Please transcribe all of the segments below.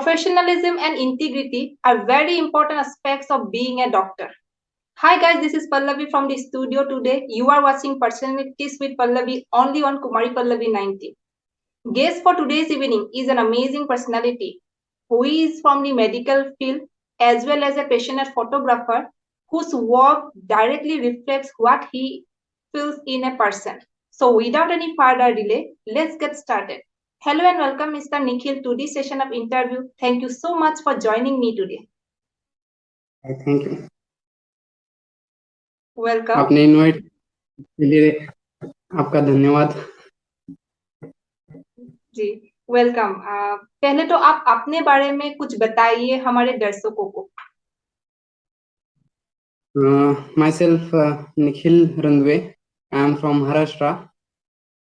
Professionalism and integrity are very important aspects of being a doctor. Hi guys, this is Pallavi from the studio today. You are watching Personalities with Pallavi only on Kumari Pallavi 90. Guest for today's evening is an amazing personality who is from the medical field as well as a passionate photographer whose work directly reflects what he feels in a person. So without any further delay, let's get started. Hello and welcome Mr. Nikhil to this session of interview. Thank you so much for joining me today. Thank you Welcome. आपने invite के लिए आपका धन्यवाद। जी welcome. पहले तो आप अपने बारे में कुछ बताइए हमारे दर्शकों को। My self Nikhil Randhawe, I am from Maharashtra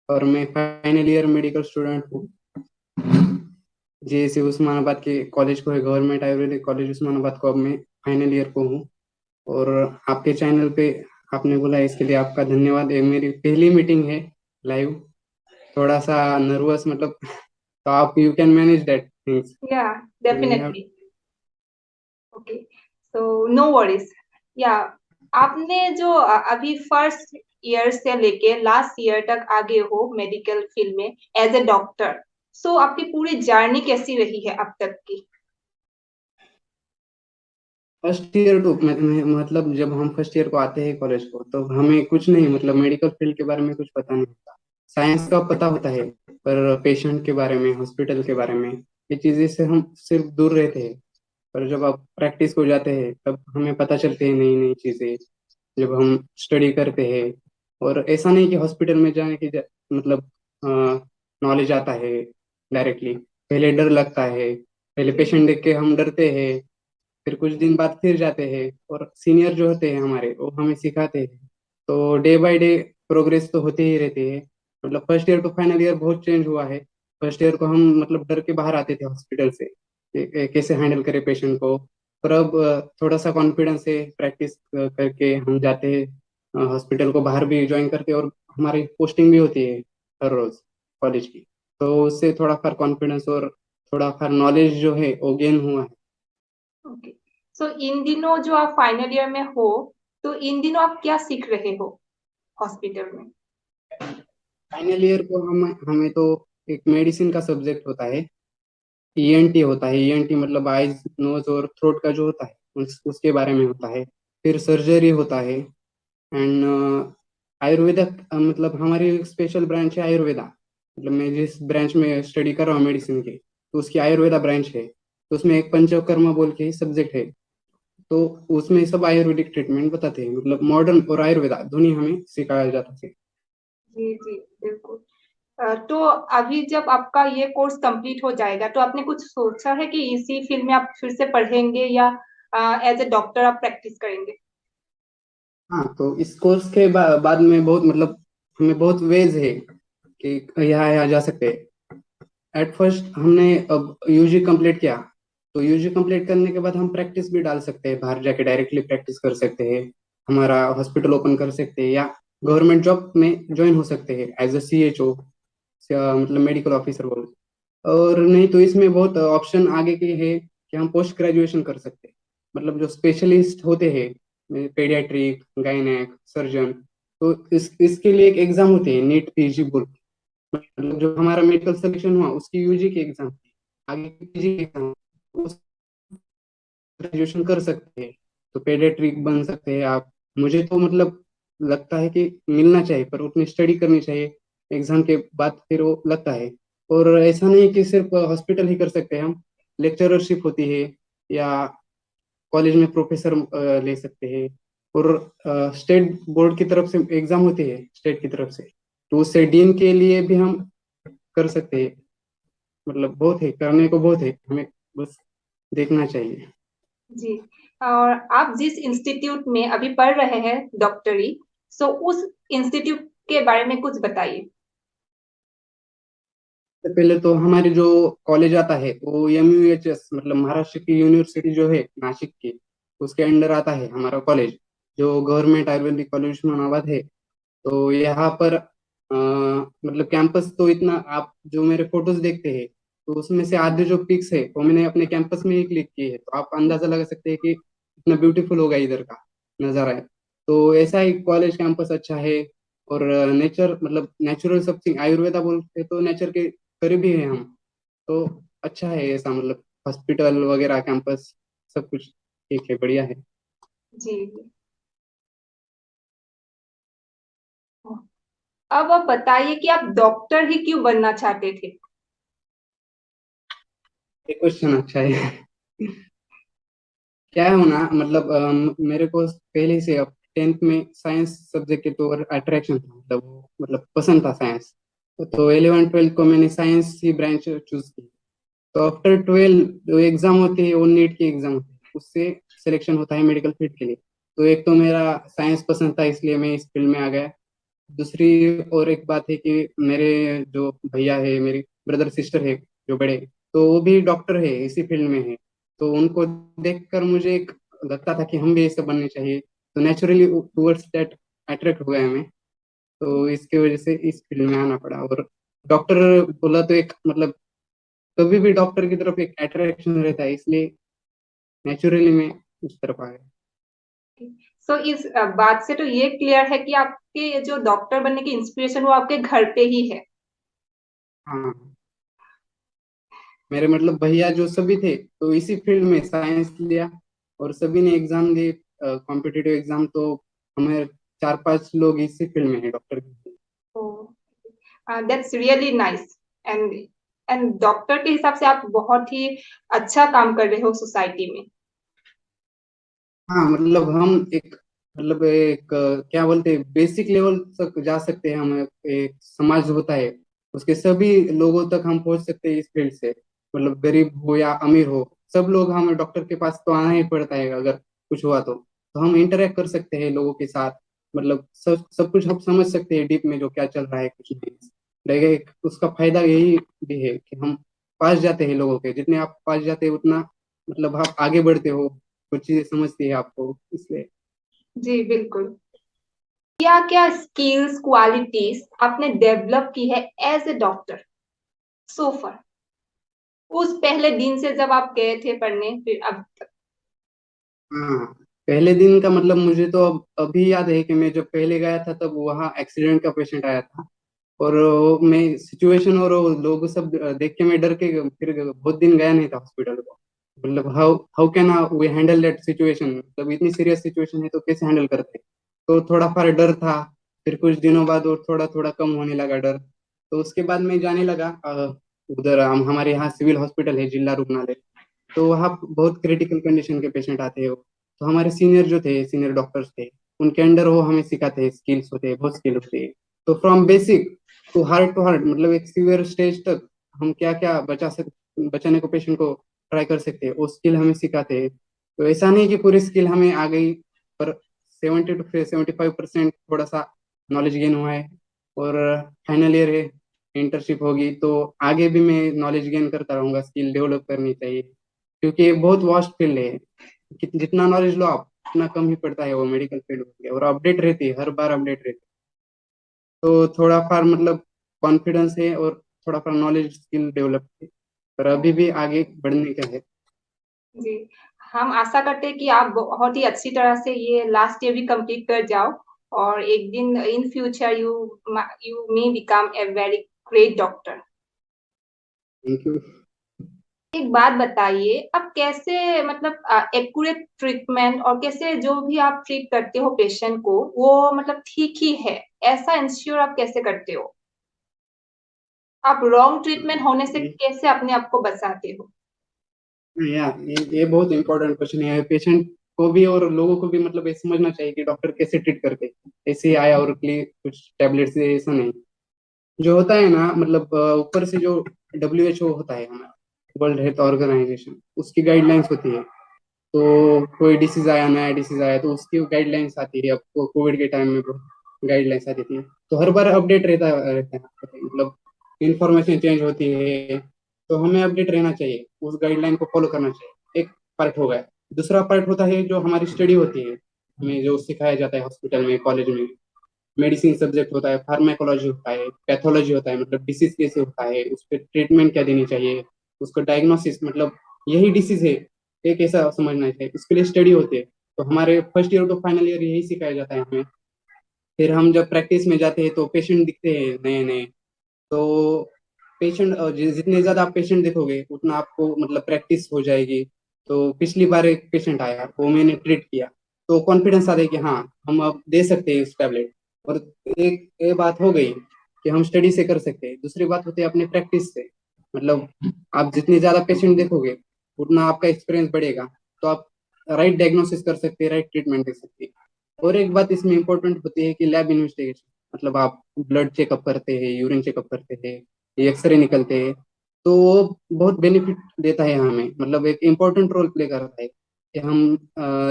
और मैं फाइनल ईयर मेडिकल स्टूडेंट हूँ। जेएससी उस्मानाबाद के कॉलेज को है, गवर्नमेंट आयुर्वेदिक कॉलेज उस्मानाबाद को अब मैं फाइनल ईयर को हूँ। और आपके चैनल पे आपने बोला इसके लिए आपका धन्यवाद। ये मेरी पहली मीटिंग है लाइव, थोड़ा सा नर्वस मतलब, तो आप you can manage that things. Yeah definitely. Okay, so no worries. या आपने जो अभी फर्स्ट ईयर से लेके लास्ट ईयर तक आगे हो मेडिकल फील्ड में एज ए डॉक्टर, सो आपकी पूरी जर्नी कैसी रही है अब तक की? फर्स्ट ईयर टू मतलब जब हम फर्स्ट ईयर को आते हैं कॉलेज को, तो हमें कुछ नहीं, मतलब मेडिकल फील्ड के बारे में कुछ पता नहीं होता। साइंस का पता होता है, पर पेशेंट के बारे में, हॉस्पिटल के बारे में, ये चीजें से हम सिर्फ दूर रहते हैं। पर जब आप प्रैक्टिस को जाते हैं तब हमें पता चलती है नई नई चीजें, जब हम स्टडी करते हैं। और ऐसा नहीं कि हॉस्पिटल में जाने की मतलब नॉलेज आता है डायरेक्टली, पहले डर लगता है, पहले पेशेंट देख के हम डरते हैं, फिर कुछ दिन बाद फिर जाते हैं और सीनियर जो होते हैं हमारे वो हमें सिखाते हैं। तो डे बाय डे प्रोग्रेस तो होती ही रहती है। मतलब first year to final year बहुत चेंज हुआ है। फर्स्ट ईयर को हम मतलब डर के बाहर आते थे हॉस्पिटल से कैसे हैंडल करें पेशेंट को। पर अब थोड़ा सा कॉन्फिडेंस है, प्रैक्टिस करके हम जाते हैं हॉस्पिटल को, बाहर भी ज्वाइन करते हैं और हमारी पोस्टिंग भी होती है हर रोज कॉलेज की। तो उससे थोड़ा फार कॉन्फिडेंस और थोड़ा फार नॉलेज जो है वो गेन हुआ है। ओके, सो इन दिनों जो आप फाइनल ईयर में हो, तो इन दिनों आप क्या सीख रहे हो हॉस्पिटल में? फाइनल ईयर को हमें तो एक मेडिसिन का सब्जेक्ट होता है, ईएनटी होता है। ईएनटी मतलब आइज नोज और थ्रोट का जो होता है उसके बारे में होता है। फिर सर्जरी होता है एंड आयुर्वेदा मतलब हमारी एक स्पेशल ब्रांच है आयुर्वेदा। मतलब मैं जिस ब्रांच में स्टडी कर रहा हूँ मेडिसिन के, तो उसकी आयुर्वेदा ब्रांच है। तो उसमें एक पंचकर्मा बोल के ही सब्जेक्ट है। तो उसमें सब आयुर्वेदिक ट्रीटमेंट बताते हैं, मतलब मॉडर्न और आयुर्वेदा दोनों हमें सिखाया जाता है। जी जी बिल्कुल। तो अभी जब आपका ये कोर्स कंप्लीट हो जाएगा तो आपने कुछ सोचा है कि इसी फील्ड में आप फिर से पढ़ेंगे या एज ए डॉक्टर आप प्रैक्टिस करेंगे? हाँ, तो इस कोर्स के बाद में बहुत मतलब हमें बहुत वेज है कि यहाँ जा सकते हैं। एट फर्स्ट हमने अब यूजी कंप्लीट किया, तो यूजी कंप्लीट करने के बाद हम प्रैक्टिस भी डाल सकते हैं, बाहर जाके डायरेक्टली प्रैक्टिस कर सकते हैं, हमारा हॉस्पिटल ओपन कर सकते हैं, या गवर्नमेंट जॉब में ज्वाइन हो सकते हैं एज अ सीएचओ, मतलब मेडिकल ऑफिसर बोल। और नहीं तो इसमें बहुत ऑप्शन आगे के है कि हम पोस्ट ग्रेजुएशन कर सकते हैं। मतलब जो स्पेशलिस्ट होते हैं, पेडियाट्रिक, गायनेक, सर्जन, तो इसके लिए एक एग्जाम होती है नीट पीजी बोल के। मतलब जो हमारा मेडिकल सिलेक्शन हुआ उसकी यूजी की एग्जाम, आगे की पीजी की एग्जाम, उस ग्रेजुएशन कर सकते हैं तो पेडियाट्रिक बन सकते हैं आप। मुझे तो मतलब लगता है कि मिलना चाहिए, पर उतनी स्टडी करनी चाहिए एग्जाम के बाद, फिर वो लगता है। और ऐसा नहीं कि सिर्फ हॉस्पिटल ही कर सकते हैं हम, लेक्चररशिप होती है, या कॉलेज में प्रोफेसर ले सकते हैं। और स्टेट बोर्ड की तरफ से एग्जाम होती है स्टेट की तरफ से, तो उससे डीन के लिए भी हम कर सकते हैं। मतलब बहुत है, करने को बहुत है, हमें बस देखना चाहिए। जी, और आप जिस इंस्टीट्यूट में अभी पढ़ रहे हैं डॉक्टरी, सो उस इंस्टीट्यूट के बारे में कुछ बताइए। सबसे पहले तो हमारे जो कॉलेज आता है वो MUHS, मतलब महाराष्ट्र की यूनिवर्सिटी जो है नासिक की, उसके अंडर आता है हमारा कॉलेज, जो गवर्नमेंट आयुर्वेदिक कॉलेज उस्मानाबाद है। तो यहाँ पर मतलब कैंपस तो इतना, आप जो मेरे फोटोज देखते हैं तो उसमें से आधे जो पिक्स है वो मैंने अपने कैंपस में ही क्लिक किए है, तो आप अंदाजा लगा सकते हैं कि इतना ब्यूटीफुल होगा इधर का नजारा है। तो ऐसा ही कॉलेज कैंपस अच्छा है। और नेचर मतलब नेचुरल सब चीज आयुर्वेदा बोलते तो नेचर के करीब ही है हम। तो अच्छा है ऐसा मतलब हॉस्पिटल वगैरह कैंपस सब कुछ ठीक है, बढ़िया है। जी जी। अब आप बताइए कि आप डॉक्टर ही क्यों बनना चाहते थे। ये क्वेश्चन अच्छा है। क्या है ना मतलब मेरे को पहले से अब 10th में साइंस सब्जेक्ट के तो अट्रैक्शन था, मतलब मतलब पसंद था साइंस। तो 11 12 को मैंने साइंस ही ब्रांच चूज की। तो आफ्टर 12 जो एग्जाम होती है वो नीट की एग्जाम होती है, उससे सिलेक्शन होता है मेडिकल फील्ड के लिए। तो एक तो मेरा साइंस पसंद था इसलिए मैं इस फील्ड में आ गया। दूसरी और एक बात है कि मेरे जो भैया है, मेरी ब्रदर सिस्टर है जो बड़े, तो वो भी डॉक्टर है, इसी फील्ड में है। तो उनको देखकर मुझे एक लगता था कि हम भी ऐसे बनने चाहिए। तो नेचुरली टूवर्ड्स दैट अट्रैक्ट हो गया मैं। तो इसकी वजह से इस फील्ड में आना पड़ा। और डॉक्टर बोला तो एक मतलब कभी भी डॉक्टर की तरफ एक अट्रैक्शन रहता है, इसलिए नेचुरली मैं उस तरफ आ गया। सो इस बात से तो ये क्लियर है कि आपके जो डॉक्टर बनने की इंस्पिरेशन वो आपके घर पे ही है। हाँ, मेरे मतलब भैया जो सभी थे तो इसी फील्ड में साइंस लिया, और सभी ने एग्जाम दिए कॉम्पिटिटिव एग्जाम। तो हमें 4 5 लोग इसी फील्ड में है डॉक्टर के। That's really nice. And and doctor के हिसाब से आप बहुत ही अच्छा काम कर रहे हो सोसाइटी में। हाँ मतलब हम एक मतलब एक क्या बोलते हैं बेसिक लेवल तक जा सकते हैं हम। एक समाज होता है उसके सभी लोगों तक हम पहुंच सकते हैं इस फील्ड से। मतलब गरीब हो या अमीर हो, सब लोग हमें डॉक्टर के पास तो आना ही पड़ता है अगर कुछ हुआ तो हम इंटरेक्ट कर सकते हैं लोगों के साथ। मतलब सब सब कुछ हम समझ सकते हैं डीप में जो क्या चल रहा है कुछ नहीं। लेकिन उसका फायदा यही भी है कि हम पास जाते हैं लोगों के, जितने आप पास जाते हैं उतना मतलब आप आगे बढ़ते हो, कुछ चीजें समझती है आपको इसलिए। जी बिल्कुल। क्या क्या स्किल्स क्वालिटीज आपने डेवलप की है एज ए डॉक्टर सो फार, उस पहले दिन से जब आप गए थे पढ़ने फिर अब तक। हाँ, पहले दिन का मतलब मुझे तो अब अभी याद है कि मैं जब पहले गया था तब वहाँ एक्सीडेंट का पेशेंट आया था। और मैं सिचुएशन और वो लोग सब देख के मैं डर के फिर बहुत दिन गया नहीं था हॉस्पिटल को। मतलब how how can we handle that situation, मतलब इतनी सीरियस सिचुएशन है तो कैसे हैंडल करते। तो थोड़ा फार डर था। फिर कुछ दिनों बाद और थोड़ा थोड़ा कम होने लगा डर। तो उसके बाद मैं जाने लगा उधर हमारे यहाँ सिविल हॉस्पिटल है जिला रुग्णालय। तो वहाँ बहुत क्रिटिकल कंडीशन के पेशेंट आते हैं वो। तो हमारे सीनियर जो थे, सीनियर डॉक्टर्स थे, उनके अंडर वो हमें सिखाते हैं, स्किल्स होते हैं, बहुत स्किल होते हैं। तो फ्रॉम बेसिक टू हार्ट मतलब एक सीवियर स्टेज तक हम क्या क्या बचाने को पेशेंट को ट्राई कर सकते हैं, वो स्किल हमें सिखाते हैं। तो ऐसा नहीं कि पूरी स्किल हमें आ गई, पर 70 to 75% थोड़ा सा नॉलेज गेन हुआ है। और फाइनल ईयर है, इंटर्नशिप होगी, तो आगे भी मैं नॉलेज गेन करता रहूंगा, स्किल डेवलप करनी चाहिए। क्योंकि ये बहुत वास्ट फील्ड है, जितना नॉलेज लो आप उतना कम ही पड़ता है वो मेडिकल फील्ड होती है, और अपडेट रहती है, हर बार अपडेट रहती है। तो थोड़ा फार मतलब कॉन्फिडेंस है और थोड़ा फार नॉलेज स्किल डेवलप है, पर अभी भी आगे बढ़ने का है। जी, हम आशा करते हैं कि आप बहुत ही अच्छी तरह से ये लास्ट ईयर भी कंप्लीट कर जाओ और एक दिन in future you you may become a very great doctor. Thank you. एक बात बताइए, आप कैसे मतलब एक्यूरेट ट्रीटमेंट और कैसे जो भी आप ट्रीट करते हो पेशेंट को वो मतलब ठीक ही है, ऐसा इंश्योर आप कैसे करते हो? आप रॉन्ग ट्रीटमेंट होने से कैसे अपने आप को बचाते हो? यार ये बहुत इंपॉर्टेंट क्वेश्चन है। पेशेंट को भी और लोगों को भी मतलब ये समझना चाहिए कि डॉक्टर कैसे ट्रीट करते हैं। ऐसे ही आया और के लिए कुछ टैबलेट्स से ऐसा नहीं। जो होता है ना मतलब ऊपर से जो WHO होता है हमारा, वर्ल्ड हेल्थ ऑर्गेनाइजेशन, उसकी गाइडलाइंस होती है। तो कोई डिसीज आया, नया डिसीज आया तो उसकी गाइडलाइंस आती है। आपको कोविड के टाइम में गाइडलाइंस आती थी, तो हर बार अपडेट रहता है मतलब इंफॉर्मेशन चेंज होती है। तो हमें अपडेट रहना चाहिए, उस गाइडलाइन को फॉलो करना चाहिए। एक पार्ट हो गया। दूसरा पार्ट होता है जो हमारी स्टडी होती है, हमें जो सिखाया जाता है हॉस्पिटल में, कॉलेज में। मेडिसिन सब्जेक्ट होता है, फार्माकोलॉजी होता है, पैथोलॉजी होता है, मतलब डिसीज कैसे होता है, उस पर ट्रीटमेंट क्या देनी चाहिए, उसको डायग्नोसिस मतलब यही डिसीज है एक ऐसा समझना चाहिए, इसके लिए स्टडी होती है। तो हमारे first year to final year यही सिखाया जाता है हमें। फिर हम जब प्रैक्टिस में जाते हैं तो पेशेंट दिखते हैं नए नए। तो पेशेंट जितने ज्यादा आप पेशेंट देखोगे उतना आपको मतलब प्रैक्टिस हो जाएगी। तो पिछली बार एक पेशेंट आया वो मैंने ट्रीट किया, तो कॉन्फिडेंस आता है कि हाँ हम अब दे सकते हैं इस टैबलेट। और एक ये बात हो गई कि हम स्टडी से कर सकते हैं। दूसरी बात होती है अपने प्रैक्टिस से, मतलब आप जितने ज्यादा पेशेंट देखोगे उतना आपका एक्सपीरियंस बढ़ेगा। तो आप राइट डायग्नोसिस कर सकते हैं, राइट ट्रीटमेंट दे सकते हैं। और एक बात इसमें इंपॉर्टेंट होती है कि लैब इन्वेस्टिगेशन, मतलब आप ब्लड चेकअप करते हैं, यूरिन चेकअप करते हैं, एक्सरे निकलते हैं। तो वो बहुत बेनिफिट देता है हमें, मतलब एक इम्पोर्टेंट रोल प्ले करता है कि हम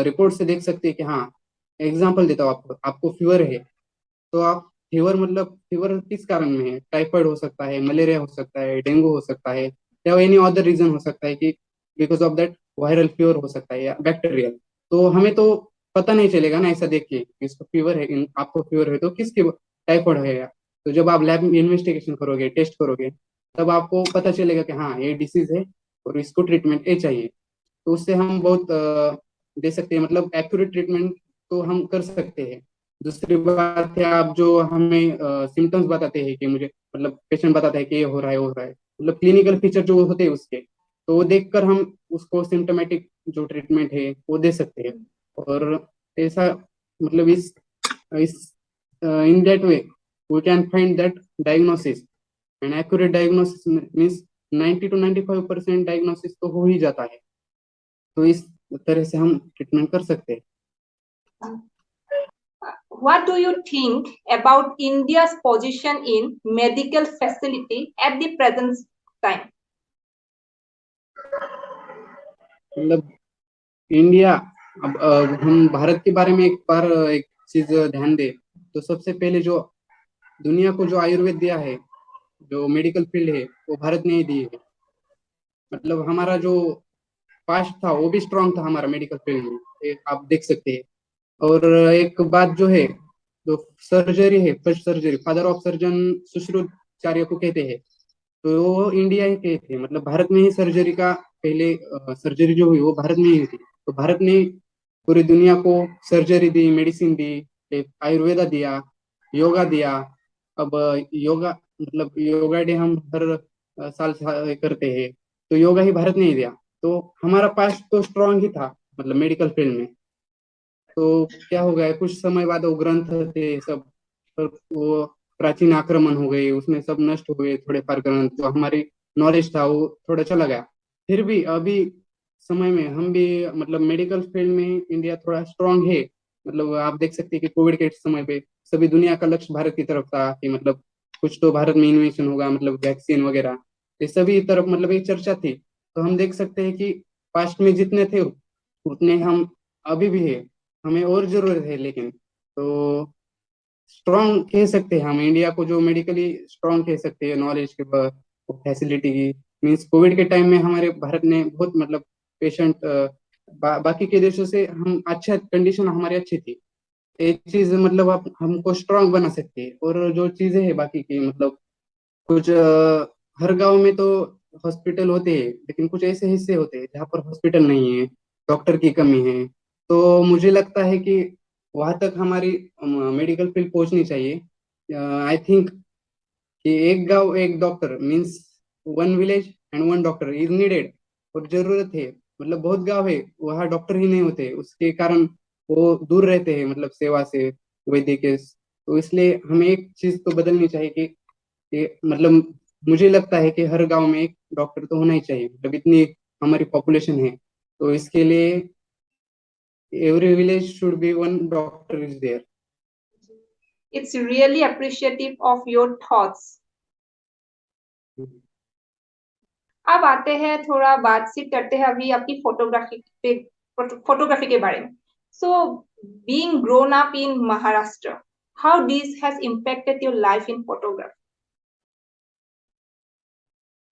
रिपोर्ट से देख सकते हैं कि हाँ। एग्जाम्पल देता हूँ आपको, आपको फीवर है तो आप फीवर मतलब फीवर किस कारण में है, टाइफाइड हो सकता है, मलेरिया हो सकता है, डेंगू हो सकता है, या एनी अदर रीजन हो सकता है कि because of that viral fever हो सकता है या बैक्टीरियल। तो हमें तो पता नहीं चलेगा ना ऐसा देख के कि इसको फीवर है, आपको फीवर है तो किसकी टाइफाइड है या। तो जब आप लैब में इन्वेस्टिगेशन करोगे, टेस्ट करोगे, तब आपको पता चलेगा कि हाँ ये डिसीज है और इसको ट्रीटमेंट ये चाहिए। तो उससे हम बहुत दे सकते हैं, मतलब एक्यूरेट ट्रीटमेंट तो हम कर सकते हैं। दूसरी बात है आप जो हमें सिम्टम्स बताते हैं कि मुझे मतलब पेशेंट बताता है कि ये हो रहा है हो रहा है, मतलब क्लिनिकल फीचर जो होते हैं उसके, तो वो देखकर हम उसको सिम्टोमेटिक जो ट्रीटमेंट है वो दे सकते हैं। और ऐसा मतलब इस in that way we can find that diagnosis and accurate diagnosis means 90 to 95% diagnosis तो हो ही जाता है। तो इस तरह से हम ट्रीटमेंट कर सकते हैं। What do you think about India's position in medical facility at the present time? मतलब इंडिया, अब हम भारत के बारे में एक बार एक चीज ध्यान दे, तो सबसे पहले जो दुनिया को जो आयुर्वेद दिया है, जो मेडिकल फील्ड है वो भारत ने ही दी है। मतलब हमारा जो पास्ट था वो भी स्ट्रांग था हमारा मेडिकल फील्ड में, एक आप देख सकते हैं। और एक बात जो है, जो सर्जरी है, first surgery, father of surgeon Sushrutacharya को कहते हैं। तो वो इंडिया ही के थे, मतलब भारत में ही सर्जरी का पहले सर्जरी जो हुई वो भारत में ही हुई थी। तो भारत ने पूरी दुनिया को सर्जरी दी, मेडिसिन दी, एक आयुर्वेदा दिया, योगा दिया। अब योगा मतलब योगा डे हम हर साल करते हैं। तो योगा ही भारत ने ही दिया। तो हमारा पास्ट तो स्ट्रांग ही था मतलब मेडिकल फील्ड में। तो क्या हो गया कुछ समय बाद वो ग्रंथ थे सब, वो प्राचीन आक्रमण हो गए, उसमें सब नष्ट हो गए थोड़े फार ग्रंथ, जो हमारी नॉलेज था वो थोड़ा चला गया। फिर भी अभी समय में हम भी मतलब मेडिकल फील्ड में इंडिया थोड़ा स्ट्रांग है। मतलब आप देख सकते हैं कि कोविड के समय पे सभी दुनिया का लक्ष्य भारत की तरफ था कि मतलब कुछ तो भारत में इन्वेंशन होगा, मतलब वैक्सीन वगैरह, ये सभी तरफ मतलब एक चर्चा थी। तो हम देख सकते हैं कि पास्ट में जितने थे उतने हम अभी भी है, हमें और जरूरत है लेकिन। तो स्ट्रांग कह सकते हैं हम इंडिया को, जो मेडिकली स्ट्रांग कह सकते हैं नॉलेज के फैसिलिटी की। मीन्स कोविड के टाइम में हमारे भारत ने बहुत मतलब पेशेंट बाकी के देशों से हम अच्छा कंडीशन हमारी अच्छी थी। एक चीज मतलब आप हमको स्ट्रांग बना सकती है। और जो चीजें हैं बाकी की मतलब कुछ हर गांव में तो हॉस्पिटल होते हैं, लेकिन कुछ ऐसे हिस्से होते हैं जहाँ पर हॉस्पिटल नहीं है, डॉक्टर की कमी है। तो मुझे लगता है कि वहां तक हमारी मेडिकल फील्ड पहुंचनी चाहिए। आई थिंक कि एक गांव एक doctor means one village and one doctor is needed. और जरूरत है, मतलब बहुत गांव है वहाँ डॉक्टर ही नहीं होते, उसके कारण वो दूर रहते हैं मतलब सेवा से, वैद्य के। तो इसलिए हमें एक चीज तो बदलनी चाहिए कि मतलब मुझे लगता है कि हर गांव में एक डॉक्टर तो होना ही चाहिए, मतलब इतनी हमारी पॉपुलेशन है। तो इसके लिए every village should be one doctor is there. It's really appreciative of your thoughts. अब आते हैं थोड़ा बातचीत करते हैं अभी आपकी फोटोग्राफी के बारे में। So being grown up in Maharashtra, how this has impacted your life in photography?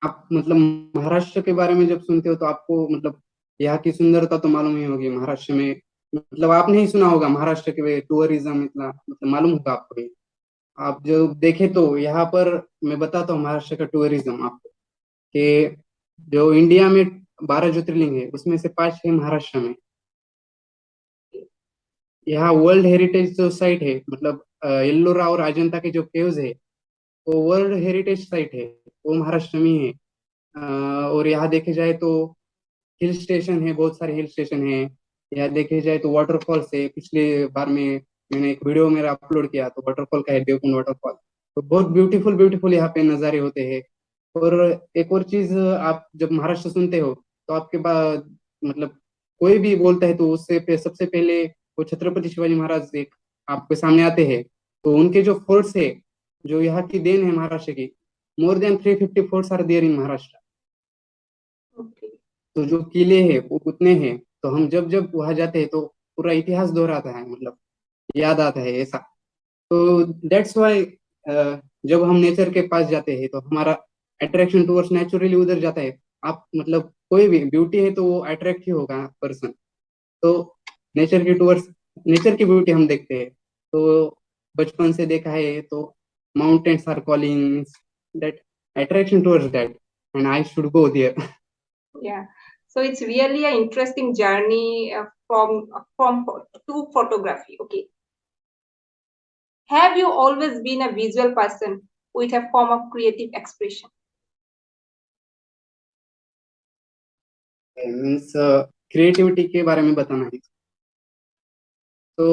आप मतलब महाराष्ट्र के बारे में जब सुनते हो तो आपको मतलब यहाँ की सुंदरता तो मालूम ही होगी महाराष्ट्र में। मतलब आपने ही सुना होगा महाराष्ट्र के टूरिज्म इतना मतलब मालूम होगा आपको भी। आप जो देखे तो यहाँ पर मैं बताता हूँ महाराष्ट्र का टूरिज्म आपको कि जो इंडिया में 12 ज्योतिर्लिंग है उसमें से 5 है महाराष्ट्र में। यहाँ वर्ल्ड हेरिटेज जो साइट है, मतलब एल्लोरा और अजंता के जो केव्स है, वो वर्ल्ड हेरिटेज साइट है, वो महाराष्ट्र में ही है। और यहाँ देखे जाए तो हिल स्टेशन है, बहुत सारे हिल स्टेशन है। यहाँ देखे जाए तो वाटरफॉल्स है। पिछले बार में मैंने एक वीडियो मेरा अपलोड किया तो वाटरफॉल का है, देवकुंड वाटरफॉल। तो बहुत ब्यूटीफुल ब्यूटीफुल यहाँ पे नज़ारे होते हैं। और एक और चीज, आप जब महाराष्ट्र सुनते हो तो आपके बाद मतलब कोई भी बोलता है तो सबसे पहले वो छत्रपति शिवाजी महाराज एक आपके सामने आते हैं। तो उनके जो फोर्ट्स है, जो यहाँ की देन है महाराष्ट्र की, more than 350 forts are there in Maharashtra. Okay. तो जो किले हैं वो उतने हैं। तो हम जब जब वहां जाते हैं तो पूरा इतिहास दोहराता है, मतलब याद आता है ऐसा। तो दैट्स वाई जब हम नेचर के पास जाते हैं तो हमारा अट्रैक्शन टुवर्ड्स नेचुरली उधर जाता है। आप मतलब कोई भी ब्यूटी है तो वो अट्रैक्ट ही होगा पर्सन। तो नेचर की टुवर्ड्स नेचर की ब्यूटी हम देखते हैं। तो बचपन से देखा है तो mountains are calling, that attraction towards that, and I should go there. Yeah. So it's really an interesting journey from to photography. Okay. Have you always been a visual person with a form of creative expression? Means creativity के बारे में बताना है तो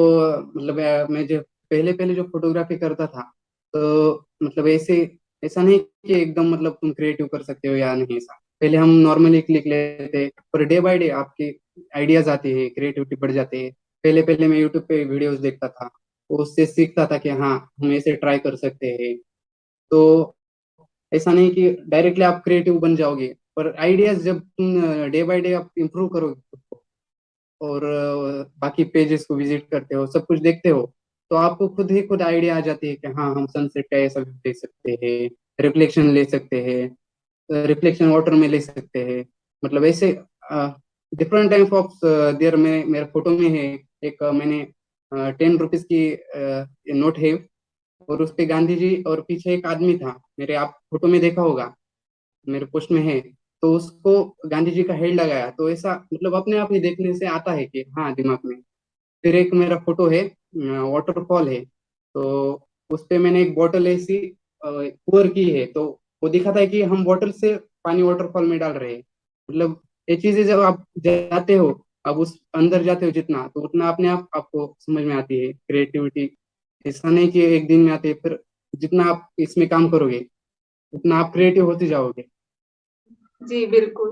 मतलब मैं जब पहले पहले जो फोटोग्राफी करता था तो मतलब ऐसे ऐसा नहीं कि एकदम मतलब तुम क्रिएटिव कर सकते हो या नहीं, ऐसा पहले हम नॉर्मली क्लिक लेते, पर डे बाय डे आपके आइडियाज आते हैं, क्रिएटिविटी बढ़ जाती है। पहले पहले मैं यूट्यूब पे वीडियोस देखता था, तो उससे सीखता था कि हाँ हम ऐसे ट्राई कर सकते हैं। तो ऐसा नहीं कि डायरेक्टली आप क्रिएटिव बन जाओगे, पर आइडियाज जब तुम डे बाय डे आप इम्प्रूव करोगे खुद को, और बाकी पेजेस को विजिट करते हो, सब कुछ देखते हो, तो आपको खुद ही खुद आइडिया आ जाती है कि हाँ हम सनसेट का ऐसा व्यू देख सकते हैं, रिफ्लेक्शन ले सकते हैं, रिफ्लेक्शन वाटर में ले सकते हैं। मतलब ऐसे डिफरेंट टाइप ऑफ देयर में मेरे फोटो में है। एक मैंने 10 रुपीज की नोट है, और उस पे गांधी जी और पीछे एक आदमी था, मेरे आप फोटो में देखा होगा, मेरे पोस्ट में है। तो उसको गांधी जी का हेड लगाया, तो ऐसा मतलब अपने आप ही देखने से आता है कि हाँ दिमाग में। फिर एक मेरा फोटो है, वाटरफॉल है, तो उस पे मैंने एक बोतल ऐसी पुअर की है, तो वो दिखाता है कि हम बोतल से पानी वाटरफॉल में डाल रहे हैं। मतलब ये चीजें जब आप जाते हो, अब उस अंदर जाते हो जितना, तो उतना अपने आप आपको समझ में आती है क्रिएटिविटी। ऐसा नहीं कि एक दिन में आती है, फिर जितना आप इसमें काम करोगे उतना आप क्रिएटिव होते जाओगे। जी बिल्कुल।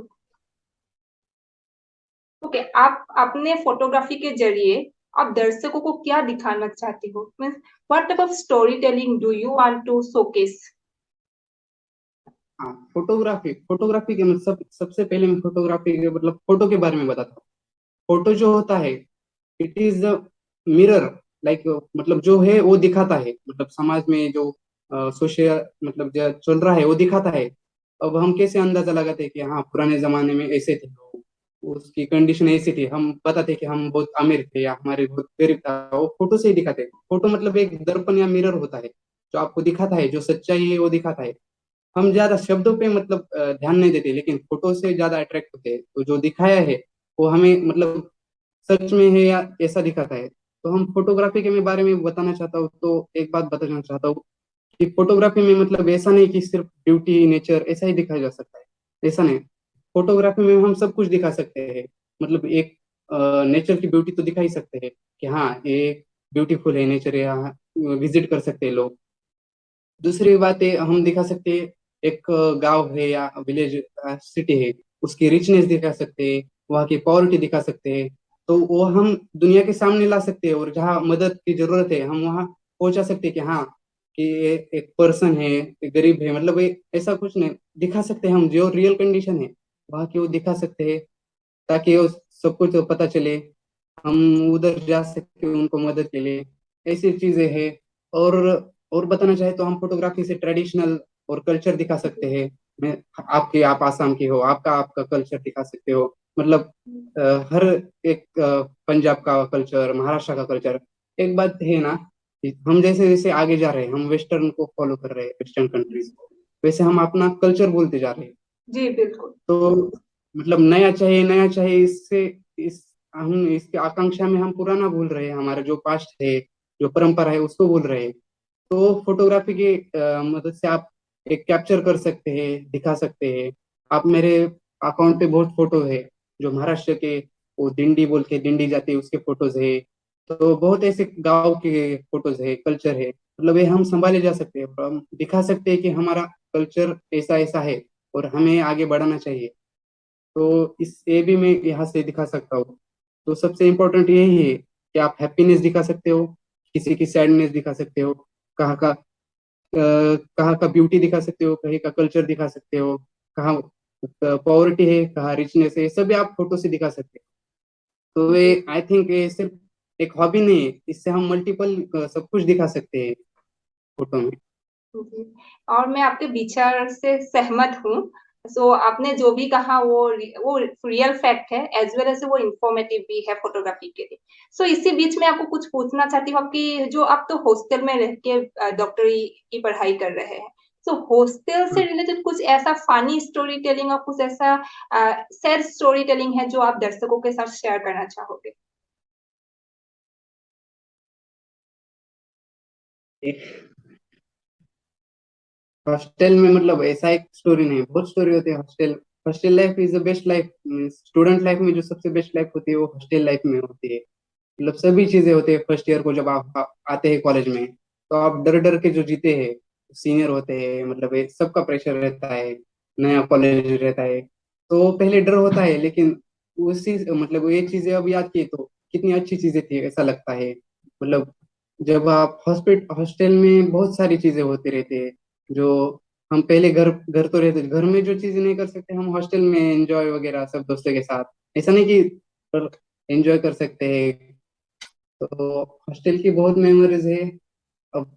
ओके, आप अपने फोटोग्राफी के जरिए आप दर्शकों को क्या दिखाना चाहते हो? Means what type of storytelling do you want to showcase? हाँ, फोटोग्राफी फोटोग्राफी के मतलब सबसे पहले मैं फोटोग्राफी के मतलब फोटो के बारे में बताता हूँ। फोटो जो होता है, it is the mirror, like मतलब जो है वो दिखाता है, मतलब समाज में जो सोशल मतलब जो चल रहा है वो दिखाता है। अब हम कैसे अंदाजा लगाते हैं कि हाँ पुराने जमाने में ऐसे थे लोग, उसकी कंडीशन ऐसी थी, हम बताते कि हम बहुत अमीर थे या हमारे बहुत गरीब था, वो फोटो से ही दिखाते। फोटो मतलब एक दर्पण या मिरर होता है जो आपको दिखाता है, जो सच्चाई है वो दिखाता है। हम ज्यादा शब्दों पे मतलब ध्यान नहीं देते, लेकिन फोटो से ज्यादा अट्रैक्ट होते हैं। तो जो दिखाया है वो हमें मतलब सच में है या ऐसा दिखाता है। तो हम फोटोग्राफी के मैं बारे में बताना चाहता हूँ, तो एक बात बताना चाहता हूँ कि फोटोग्राफी में मतलब ऐसा नहीं कि सिर्फ ब्यूटी नेचर ऐसा ही दिखाया जा सकता है, ऐसा नहीं। फोटोग्राफी में हम सब कुछ दिखा सकते हैं। मतलब एक नेचर की ब्यूटी तो दिखा ही सकते हैं कि हाँ ये ब्यूटीफुल है नेचर, यहाँ विजिट कर सकते हैं लोग। दूसरी बात है, हम दिखा सकते हैं एक गांव है या विलेज सिटी है, उसकी रिचनेस दिखा सकते हैं, वहाँ की पॉवर्टी दिखा सकते हैं। तो वो हम दुनिया के सामने ला सकते हैं, और जहाँ मदद की जरूरत है हम वहाँ पहुंचा सकते हैं कि हाँ कि ये एक पर्सन है, एक गरीब है, मतलब ये ऐसा कुछ नहीं दिखा सकते हैं। हम जो रियल कंडीशन है वहाँ की वो दिखा सकते हैं, ताकि वो सब कुछ पता चले, हम उधर जा सके उनको मदद के लिए। ऐसी चीजें हैं। और और बताना चाहे तो हम फोटोग्राफी से ट्रेडिशनल और कल्चर दिखा सकते हैं। मैं आपके आप आसाम के हो, आपका आपका कल्चर दिखा सकते हो। मतलब हर एक पंजाब का कल्चर, महाराष्ट्र का कल्चर। एक बात है ना कि हम जैसे जैसे आगे जा रहे हैं, हम वेस्टर्न को फॉलो कर रहे हैं, वेस्टर्न कंट्रीज को, वैसे हम अपना कल्चर भूलते जा रहे हैं। जी बिल्कुल। तो मतलब नया चाहिए, नया चाहिए, इससे इस हम इसकी आकांक्षा में हम पुराना भूल रहे हैं, हमारा जो पास्ट है, जो परंपरा है, उसको भूल रहे हैं। तो फोटोग्राफी की मदद से आप एक कैप्चर कर सकते हैं, दिखा सकते हैं। आप मेरे अकाउंट पे बहुत फोटो है, जो महाराष्ट्र के, वो दिंडी बोल के दिंडी जाते हैं उसके फोटोज है। तो बहुत ऐसे गांव के फोटोज है, कल्चर है, मतलब ये हम संभाले जा सकते हैं, और हम दिखा सकते हैं कि हमारा कल्चर ऐसा ऐसा है और हमें आगे बढ़ाना चाहिए। तो इस ये भी मैं यहाँ से दिखा सकता हूँ। तो सबसे इम्पोर्टेंट यही है कि आप हैप्पीनेस दिखा सकते हो, किसी की सैडनेस दिखा सकते हो, कहाँ का कहाँ का ब्यूटी दिखा सकते हो, कहीं का कल्चर दिखा सकते हो, कहाँ पॉवर्टी है, कहाँ रिचनेस है, ये सभी आप फोटो से दिखा सकते हो। तो जी ये आई थिंक ये सिर्फ एक हॉबी नहीं है, इससे हम मल्टीपल सब कुछ दिखा सकते हैं फोटो में। जी। और मैं आपके विचार से सहमत हूँ। सो आपने जो भी कहा वो रियल फैक्ट है, एज वेल एज वो इंफॉर्मेटिव भी है फोटोग्राफी के लिए। सो इसी बीच में आपको कुछ पूछना चाहती हूँ, आपकी जो आप तो हॉस्टल में रह के डॉक्टरी की पढ़ाई कर रहे हैं। सो हॉस्टल से हाँ। रिलेटेड कुछ ऐसा फनी स्टोरी टेलिंग और कुछ ऐसा सैड स्टोरी टेलिंग है जो आप दर्शकों के साथ शेयर करना चाहोगे? हॉस्टल में मतलब ऐसा एक स्टोरी नहीं, बहुत स्टोरी होती है hostel. Hostel life is the best life. Student life में जो सबसे बेस्ट लाइफ होती है वो हॉस्टल लाइफ में होती है। मतलब सभी चीजें होती है फर्स्ट ईयर को, जब आप आते हैं कॉलेज में, तो आप डर डर के जो जीते हैं, सीनियर होते हैं, मतलब ये सबका प्रेशर रहता है, नया कॉलेज रहता है। तो पहले डर होता है, लेकिन उसी मतलब ये चीजें अब याद की तो कितनी अच्छी चीजें थी ऐसा लगता है। मतलब जब आप हॉस्टल में बहुत सारी चीजें होती रहती है, जो हम पहले घर घर तो रहते, घर में जो चीजें नहीं कर सकते हम हॉस्टल में एंजॉय वगैरह सब दोस्तों के साथ, ऐसा नहीं कि एंजॉय कर सकते हैं। तो हॉस्टल की बहुत मेमोरीज है। अब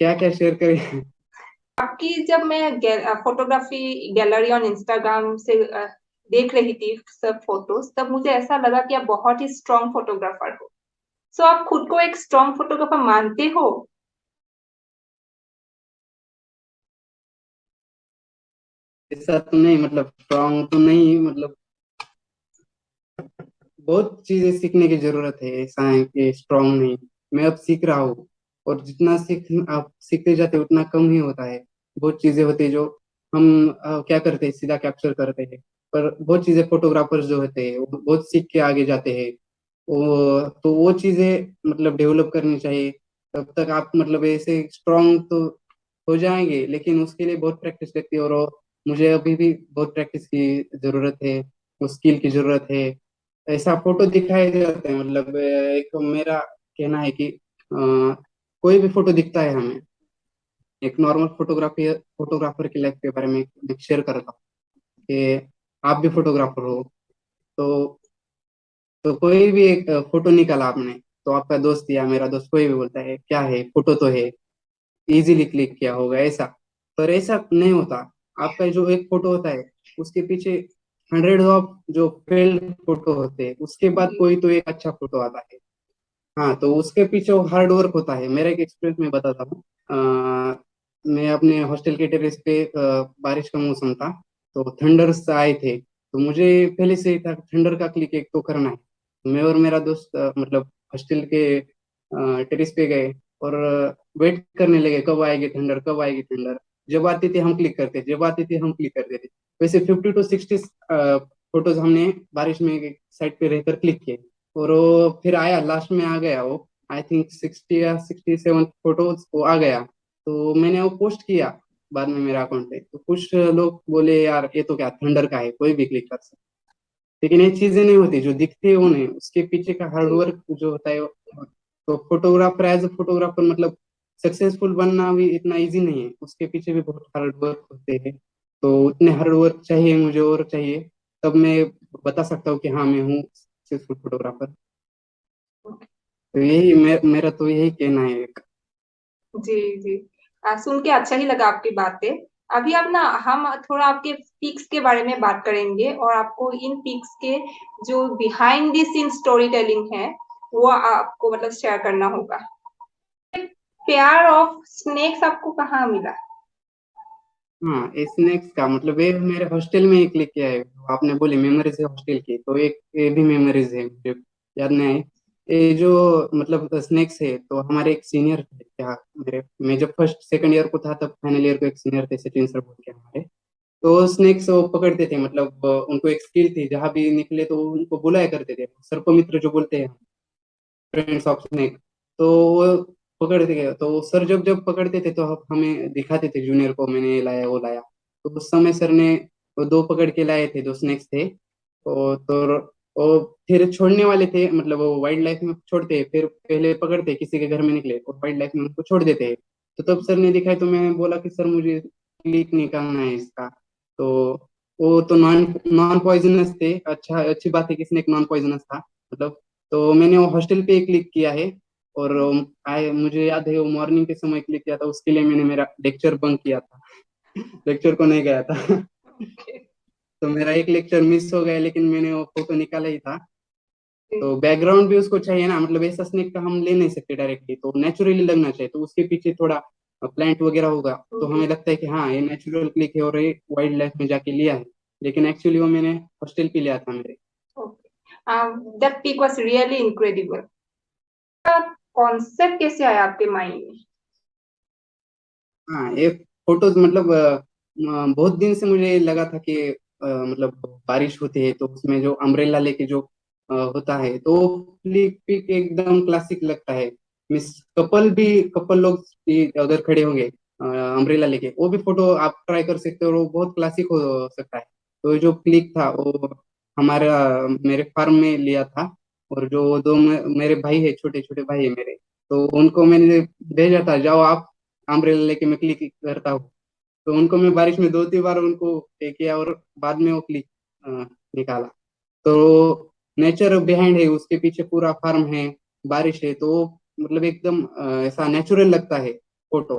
क्या क्या शेयर करें। आपकी जब मैं फोटोग्राफी गैलरी ऑन इंस्टाग्राम से देख रही थी सब फोटोज, तब मुझे ऐसा लगा कि आप बहुत ही स्ट्रांग फोटोग्राफर हो। सो आप खुद को एक स्ट्रांग फोटोग्राफर मानते हो? ऐसा तो नहीं, मतलब स्ट्रांग तो नहीं, मतलब बहुत चीजें सीखने की जरूरत है, ऐसा है कि स्ट्रांग नहीं। मैं अब सीख रहा हूँ, और जितना आप सीखते जाते उतना कम ही होता है। बहुत चीजें होती है जो हम क्या करते हैं, सीधा कैप्चर करते हैं। पर बहुत चीजें फोटोग्राफर्स जो होते हैं वो बहुत सीख के आगे जाते हैं। वो चीजें मतलब डेवलप करनी चाहिए। तब तक आप मतलब ऐसे स्ट्रांग तो हो जाएंगे, लेकिन उसके लिए बहुत प्रैक्टिस लगती है, और मुझे अभी भी बहुत प्रैक्टिस की जरूरत है, उस स्किल की जरूरत है। ऐसा फोटो दिखाए जाते हैं, मतलब एक मेरा कहना है कि कोई भी फोटो दिखता है हमें, एक नॉर्मल फोटोग्राफर की लाइफ के बारे में एक शेयर कर रहा हूँ कि आप भी फोटोग्राफर हो। तो कोई भी एक फोटो निकाला आपने, तो आपका दोस्त या मेरा दोस्त कोई भी बोलता है क्या है, फोटो तो है, इजीली क्लिक किया होगा ऐसा। पर ऐसा नहीं होता। आपका जो एक फोटो होता है, उसके पीछे हंड्रेड ऑफ जो फेल्ड फोटो होते हैं, उसके बाद जी कोई तो एक अच्छा फोटो आता है। हाँ, तो उसके पीछे वो हार्ड वर्क होता है। मेरा एक एक्सपीरियंस मैं बताता हूँ। मैं अपने हॉस्टल के टेरेस पे बारिश का मौसम था, तो थंडर्स आए थे, तो मुझे पहले से ही था थंडर का क्लिक एक तो करना है। तो मैं और मेरा दोस्त मतलब हॉस्टल के टेरेस पे गए, और वेट करने लगे कब आएगी थंडर, कब आएगी थंडर। जब आती थी हम क्लिक करते, जब आती थी हम क्लिक करते थे। वैसे 50 to 60 फोटोज हमने बारिश में साइड पे रहकर क्लिक किए, और वो फिर आया, लास्ट में आ गया वो। आई थिंक 60 या 67 फोटोज वो आ गया। तो मैंने वो पोस्ट किया बाद में मेरे अकाउंट पे, तो कुछ लोग बोले यार ये तो क्या थंडर का है, कोई भी क्लिक कर सकता है। लेकिन ये चीजें नहीं होती जो दिखते हैं, वो नहीं, उसके पीछे का जी हार्डवर्क जो होता है तो फोटोग्राफर एज अ फोटोग्राफर मतलब सक्सेसफुल बनना भी इतना इजी नहीं है, उसके पीछे भी बहुत हार्डवर्क होते हैं। तो उतने हार्डवर्क चाहिए मुझे, और चाहिए, तब मैं बता सकता हूँ कि हाँ मैं हूँ सक्सेसफुल फोटोग्राफर। तो यही मेरा तो यही कहना है एक। जी जी। सुन के अच्छा ही लगा आपकी बातें। अभी अब ना हम थोड़ा आपके पिक्स के बारे में बात करेंगे, और आपको इन पिक्स के जो behind the scene storytelling है वो आपको मतलब शेयर करना होगा। पेयर ऑफ स्नेक्स आपको कहाँ मिला? हाँ, स्नेक्स का मतलब ये मेरे हॉस्टल में ही क्लिक किया है। आपने बोली मेमोरीज है हॉस्टल की, तो एक ये भी मेमोरीज है मुझे याद नहीं आई। ये जो मतलब स्नेक्स है, तो हमारे एक सीनियर थे क्या, मेरे मैं जब फर्स्ट सेकंड ईयर को था तब फाइनल ईयर को एक सीनियर थे, सचिन सर बोल के हमारे। तो स्नेक्स वो पकड़ते थे, मतलब उनको एक स्किल थी, जहां भी निकले तो उनको बुलाया करते थे, सर्प मित्र जो बोलते हैं, फ्रेंड्स ऑफ स्नेक। तो वो पकड़ते गए, तो सर जब जब पकड़ते थे तो हमें दिखाते थे जूनियर को, मैंने ये लाया वो लाया। तो उस समय सर ने वो दो पकड़ के लाए थे, दो स्नेक्स थे। तो वो फिर छोड़ने वाले थे, मतलब वो वाइल्ड लाइफ में छोड़ते हैं, फिर पहले पकड़ते किसी के घर में निकले और वाइल्ड लाइफ में उनको छोड़ देते हैं। तो तब सर ने दिखाई, तो मैंने बोला कि सर मुझे क्लिक निकालना है इसका। तो वो तो नॉन नॉन पॉइजनस थे, अच्छा अच्छी बात है कि स्नेक नॉन पॉइजनस था मतलब। तो मैंने वो हॉस्टल पे क्लिक किया है। और आए मुझे याद है वो मॉर्निंग के समय क्लिक किया था, उसके लिए मैंने मेरा लेक्चर बंक किया था। लेक्चर को नहीं गया था। तो मेरा एक लेक्चर मिस हो गया, लेकिन मैंने वो फोटो निकाला ही था। तो बैकग्राउंड भी उसको चाहिए ना, मतलब ऐसा स्नेक का हम ले नहीं सकते डायरेक्टली, तो नेचुरली लगना चाहिए, तो उसके पीछे थोड़ा प्लांट वगैरह होगा, तो हमें लगता है कि हाँ ये नेचुरल क्लिक है और ये वाइल्ड लाइफ में जाके लिया है। लेकिन एक्चुअली वो मैंने हॉस्टल पे लिया था मेरे। Okay. That peak was really incredible. Concept कैसे आया आपके माइंड में? हाँ, ये फोटोज मतलब बहुत दिन से मुझे लगा था कि मतलब बारिश होती है तो उसमें जो अम्ब्रेला लेके जो होता है, तो क्लिक पिक एकदम क्लासिक लगता है। मिस कपल लोग भी अगर खड़े होंगे अम्ब्रेला लेके, वो भी फोटो आप ट्राई कर सकते हो और वो बहुत क्लासिक हो सकता है। तो जो क्लिक था वो हमारा मेरे फार्म में लिया था। और जो दो मेरे भाई है, छोटे छोटे भाई है मेरे, तो उनको मैंने भेजा था, जाओ आप अम्ब्रेला लेके मैं क्लिक करता हूँ। तो उनको मैं बारिश में दो तीन बार उनको ये किया और बाद में वो क्लिक निकाला। तो नेचर बिहाइंड है, उसके पीछे पूरा फार्म है, बारिश है, तो मतलब एकदम ऐसा नेचुरल लगता है फोटो।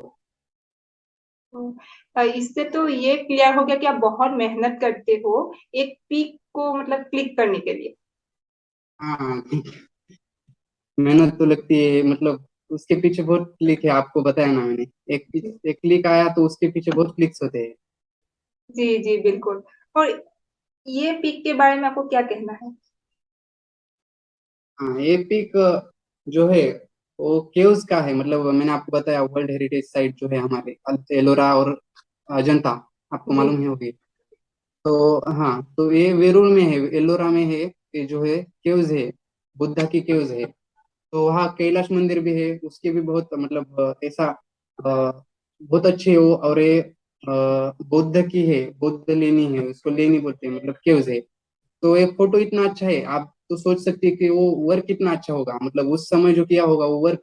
इससे तो ये क्लियर हो गया कि आप बहुत मेहनत करते हो एक पीक को मतलब क्लिक करने के लिए। हाँ, मेहनत तो लगती है, मतलब उसके पीछे बहुत क्लिक है, आपको बताया ना मैंने। एक एक क्लिक आया तो उसके पीछे बहुत क्लिक्स होते हैं। जी जी बिल्कुल। और ये पीक के बारे में आपको क्या कहना है? हाँ, ये पीक जो है वो केव्स का है, मतलब मैंने आपको बताया वर्ल्ड हेरिटेज साइट जो है हमारे एलोरा और अजंता, आपको जी। मालूम ही होगी। तो हाँ, तो ये वेरूल में है, एलोरा में है। ये जो है केव्स है, बुद्धा की केव्स है। तो वहाँ कैलाश मंदिर भी है, उसके भी बहुत मतलब ऐसा बहुत अच्छे हो। और ये बुद्ध की है, बुद्ध लेनी है, उसको लेनी बोलते हैं, मतलब केव्स है। तो ये फोटो इतना अच्छा है, आप तो सोच सकते हैं कि वो वर्क कितना अच्छा होगा, मतलब उस समय जो किया होगा वो वर्क,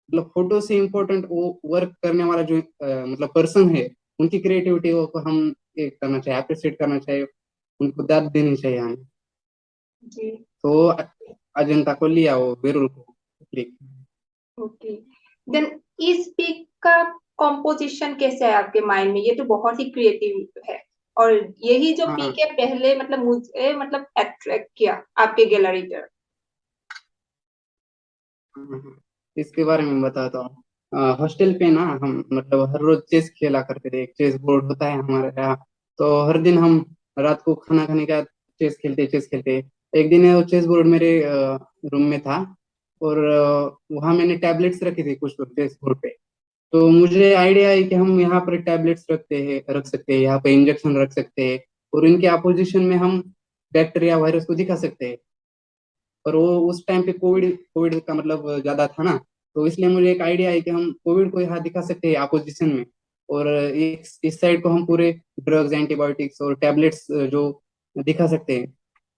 मतलब फोटो से इम्पोर्टेंट वो वर्क करने वाला जो मतलब पर्सन है, उनकी क्रिएटिविटी को हम ये करना चाहिए, अप्रिशिएट करना चाहिए, उनको दाद देनी चाहिए हमें। जी। तो अजंता को लिया, वो बेरुल को क्लिक। ओके। देन इस पीक का कॉम्पोजिशन कैसे है आपके माइंड में? ये तो बहुत ही क्रिएटिव है। और यही जो हाँ, पीक है पहले मतलब मुझे मतलब अट्रैक्ट किया आपके गैलरी पर। इसके बारे में बताता हूँ। हॉस्टल पे ना हम मतलब हर रोज चेस खेला करते थे, एक चेस बोर्ड होता है हमारे यहाँ। तो हर दिन हम रात को खाना खाने का चेस खेलते। एक दिन वो चेस बोर्ड मेरे रूम में था, और वहाँ मैंने टैबलेट्स रखे थे कुछ तो चेस बोर्ड पे। तो मुझे आइडिया है कि हम यहाँ पर टैबलेट्स रख सकते हैं, यहाँ पे इंजेक्शन रख सकते हैं, और इनके अपोजिशन में हम बैक्टीरिया वायरस को दिखा सकते हैं। पर वो उस टाइम पे कोविड कोविड का मतलब ज्यादा था ना, तो इसलिए मुझे एक आइडिया है कि हम कोविड को यहाँ दिखा सकते हैं अपोजिशन में। और इस साइड को हम पूरे ड्रग्स एंटीबायोटिक्स और टैबलेट्स जो दिखा सकते हैं।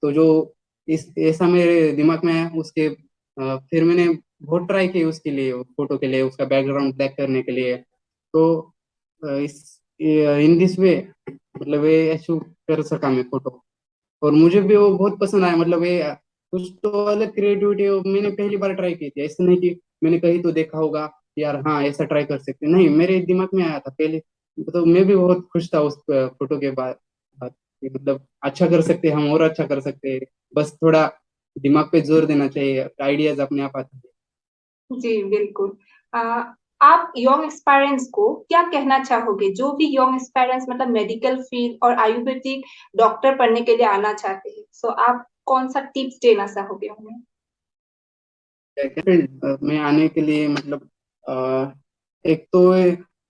तो जो इस ऐसा मेरे दिमाग में आया, उसके फिर मैंने बहुत ट्राई की उसके लिए, फोटो के लिए, उसका बैकग्राउंड ब्लैक करने के लिए। तो इस इन दिस वे मतलब ये अचीव कर सका मैं फोटो। और मुझे भी वो बहुत पसंद आया, मतलब ये कुछ तो अलग क्रिएटिविटी मैंने पहली बार ट्राई की थी, ऐसा नहीं कि मैंने कहीं तो देखा होगा यार हाँ ऐसा ट्राई कर सकते, नहीं मेरे दिमाग में आया था पहले। तो मैं भी बहुत खुश था उस फोटो के बाद कि मतलब अच्छा कर सकते हैं हम, और अच्छा कर सकते हैं, बस थोड़ा दिमाग पे जोर देना चाहिए, आइडियाज अपने आप आते हैं। जी बिल्कुल। आप यंग एस्पायरेंट्स को क्या कहना चाहोगे, जो भी यंग एस्पायरेंट्स मतलब मेडिकल फील्ड और आयुर्वेदिक डॉक्टर पढ़ने के लिए आना चाहते हैं, सो आप कौन सा टिप्स देना चाहोगे उन्हें? फील्ड में आने के लिए मतलब एक तो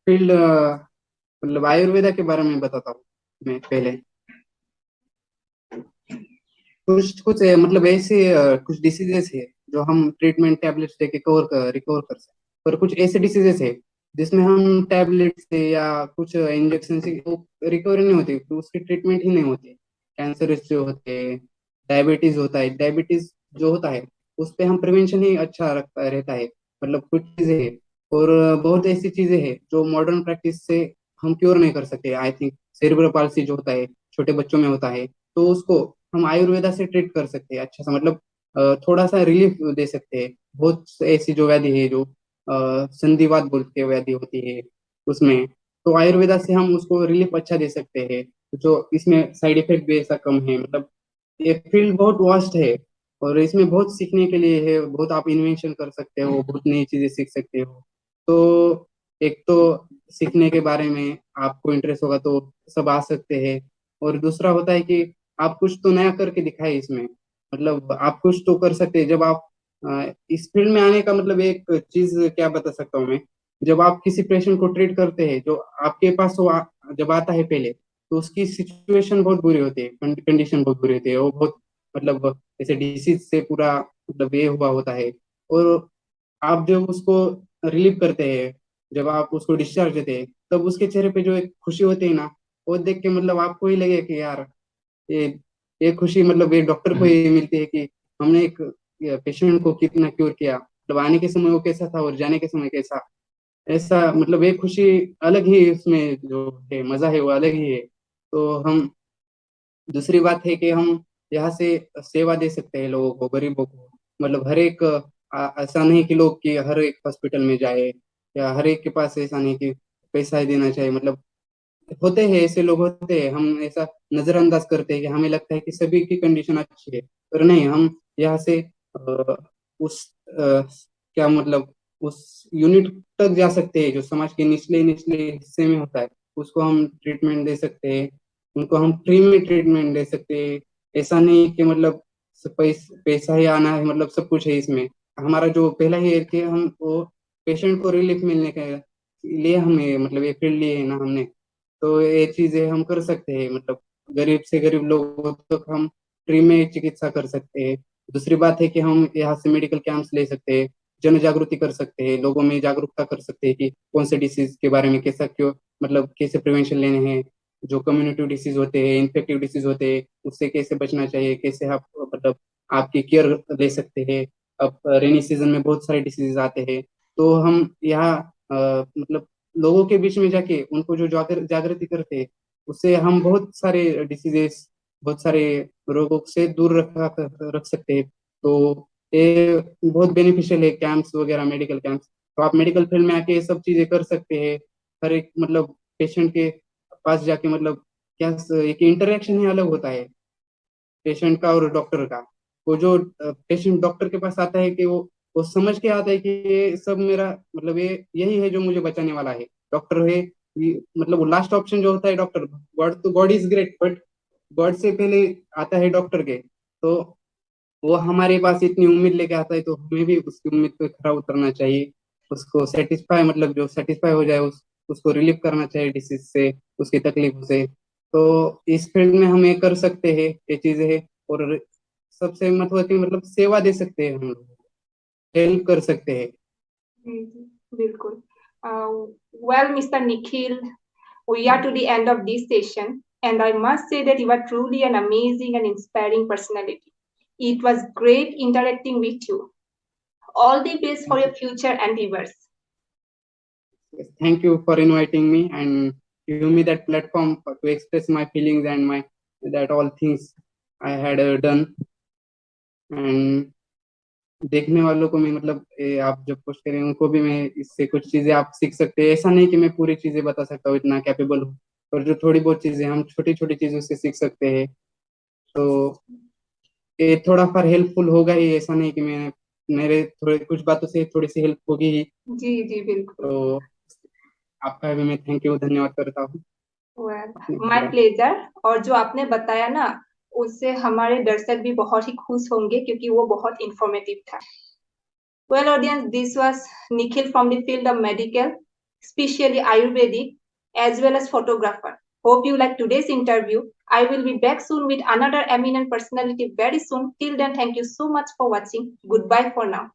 फील्ड मतलब आयुर्वेदा के बारे में बताता हूँ मैं पहले। कुछ कुछ मतलब ऐसे कुछ डिसीजेस है जो हम ट्रीटमेंट टैबलेट्स देके रिकवर कर सकते हैं, पर कुछ ऐसे डिसीजेस है जिसमें हम टैबलेट से या कुछ इंजेक्शन से वो रिकवरी नहीं होती, तो उसकी ट्रीटमेंट ही नहीं होती। कैंसर जो होते हैं, डायबिटीज होता है, डायबिटीज जो होता है उस पे हम प्रिवेंशन ही अच्छा रखता रहता है। मतलब कुछ चीजें हैं और बहुत ऐसी चीजें हैं जो मॉडर्न प्रैक्टिस से हम क्योर नहीं कर सकते। आई थिंक सेरिब्रल पाल्सी जो होता है छोटे बच्चों में होता है, तो उसको हम आयुर्वेदा से ट्रीट कर सकते हैं अच्छा सा, मतलब थोड़ा सा रिलीफ दे सकते हैं। बहुत ऐसी जो व्याधि है जो संधिवात बोलते हैं व्याधि होती है उसमें, तो आयुर्वेदा से हम उसको रिलीफ अच्छा दे सकते हैं। जो इसमें साइड इफेक्ट भी ऐसा कम है, मतलब ये फील्ड बहुत वास्ट है और इसमें बहुत सीखने के लिए है। बहुत आप इन्वेंशन कर सकते हो, बहुत नई चीजें सीख सकते हो। तो एक तो सीखने के बारे में आपको इंटरेस्ट होगा तो सब आ सकते हैं। और दूसरा होता है कि आप कुछ तो नया करके दिखाए इसमें, मतलब आप कुछ तो कर सकते हैं। जब आप इस फील्ड में आने का मतलब एक चीज क्या बता सकता हूँ मैं, जब आप किसी पेशेंट को ट्रीट करते हैं जो आपके पास जब आता है पहले, तो उसकी सिचुएशन बहुत बुरी होती है, कंडीशन बहुत बुरी होती है, वो बहुत मतलब जैसे डिसीज से पूरा मतलब ये हुआ होता है। और आप जब उसको रिलीव करते हैं, जब आप उसको डिस्चार्ज देते हैं, तब उसके चेहरे पे जो एक खुशी होती है ना, वो देख के मतलब आपको ही लगे कि यार ये ये खुशी मतलब एक डॉक्टर को ही मिलती है कि हमने एक पेशेंट को कितना क्योर किया। मतलब आने के समय वो कैसा था और जाने के समय कैसा, ऐसा मतलब एक खुशी अलग ही उसमें जो है मजा है वो अलग ही है। तो हम दूसरी बात है कि हम यहाँ से सेवा दे सकते हैं लोगों को, गरीबों को। मतलब हर एक ऐसा नहीं कि लोग कि हर एक हॉस्पिटल में जाए या हर एक के पास ऐसा नहीं कि पैसा ही देना चाहिए। मतलब होते हैं ऐसे लोग होते हैं, हम ऐसा नजरअंदाज करते हैं कि हमें लगता है कि सभी की कंडीशन अच्छी है, पर नहीं। हम यहाँ से उस क्या मतलब उस यूनिट तक जा सकते हैं जो समाज के निचले निचले हिस्से में होता है, उसको हम ट्रीटमेंट दे सकते हैं। उनको हम फ्री में ट्रीटमेंट दे सकते हैं। ऐसा नहीं कि मतलब पैसा ही आना है, मतलब सब कुछ है इसमें। हमारा जो पहला ही है कि हम वो पेशेंट को रिलीफ मिलने के लिए हमें मतलब ये फील्ड लिए है ना हमने, तो ये चीजें हम कर सकते हैं। मतलब गरीब से गरीब लोगों तक हम फ्री में चिकित्सा कर सकते हैं। दूसरी बात है कि हम यहाँ से मेडिकल कैंप्स ले सकते हैं, जन जागृति कर सकते हैं, लोगों में जागरूकता कर सकते हैं कि कौन से डिसीज के बारे में कैसा क्यों मतलब कैसे प्रिवेंशन लेने हैं। जो कम्युनिटी डिसीज होते हैं, इन्फेक्टिव डिसीज होते हैं, उससे कैसे बचना चाहिए, कैसे आप मतलब आपकी केयर ले सकते हैं। अब रेनी सीजन में बहुत सारे डिसीज आते हैं, तो हम यहाँ मतलब लोगों के बीच में जाके उनको जो जागृति करते हैं, उससे हम बहुत सारे डिसीजेस, बहुत सारे रोगों से दूर रख सकते हैं। तो ये बहुत बेनिफिशियल है कैंप्स वगैरह, मेडिकल कैंप्स। तो आप मेडिकल फील्ड में आके ये सब चीजें कर सकते हैं। हर एक मतलब पेशेंट के पास जाके मतलब क्या एक इंटरेक्शन ही अलग होता है पेशेंट का और डॉक्टर का। वो जो पेशेंट डॉक्टर के पास आता है कि वो समझ के आता है कि ये सब मेरा मतलब ये यही है जो मुझे बचाने वाला है। डॉक्टर है मतलब वो लास्ट ऑप्शन जो होता है डॉक्टर। गॉड तो God is great, but God से पहले आता है डॉक्टर के। तो वो हमारे पास इतनी उम्मीद लेके आता है, तो हमें भी उसकी उम्मीद पे खरा उतरना चाहिए। उसको सेटिस्फाई मतलब जो सेटिस्फाई हो जाए उसको रिलीव करना चाहिए डिसीज से, उसकी तकलीफ से। तो इस फील्ड में हम ये कर सकते हैं, ये चीजें है। और सबसे महत्वपूर्ण मतलब सेवा दे सकते हैं, हम लोग हेल्प कर सकते हैं। बिल्कुल। Well, Mr. Nikhil, we are to the end of this session, and I must say that you are truly an amazing and inspiring personality. It was great interacting with you. All the best for your future endeavors. Yes, thank you for inviting me and giving me that platform to express my feelings and my that all things I had done। And देखने वालों को मैं मतलब आप जब post करें उनको भी मैं इससे कुछ चीजें आप सीख सकते हैं। ऐसा नहीं कि मैं पूरी चीजें बता सकता हूँ, इतना कैपेबल हूँ, पर जो थोड़ी बहुत चीजें हम छोटी छोटी चीजों से सीख सकते हैं, तो ये थोड़ा फॉर हेल्पफुल होगा ही। ऐसा नहीं कि मैं मेरे थोड़े कुछ बातों से थोड़ी सी हेल्प होगी ही। जी जी बिल्कुल। तो आपका भी मैं थैंक यू धन्यवाद करता हूँ। My pleasure. और जो आपने बताया ना, उससे हमारे दर्शक भी बहुत ही खुश होंगे क्योंकि वो बहुत इंफॉर्मेटिव था। Well, audience, this was Nikhil from the field of medical, especially Ayurvedic, as well as photographer. Hope you like today's interview. I will be back soon with another eminent personality very soon. Till then, thank you so much for watching. Goodbye for now.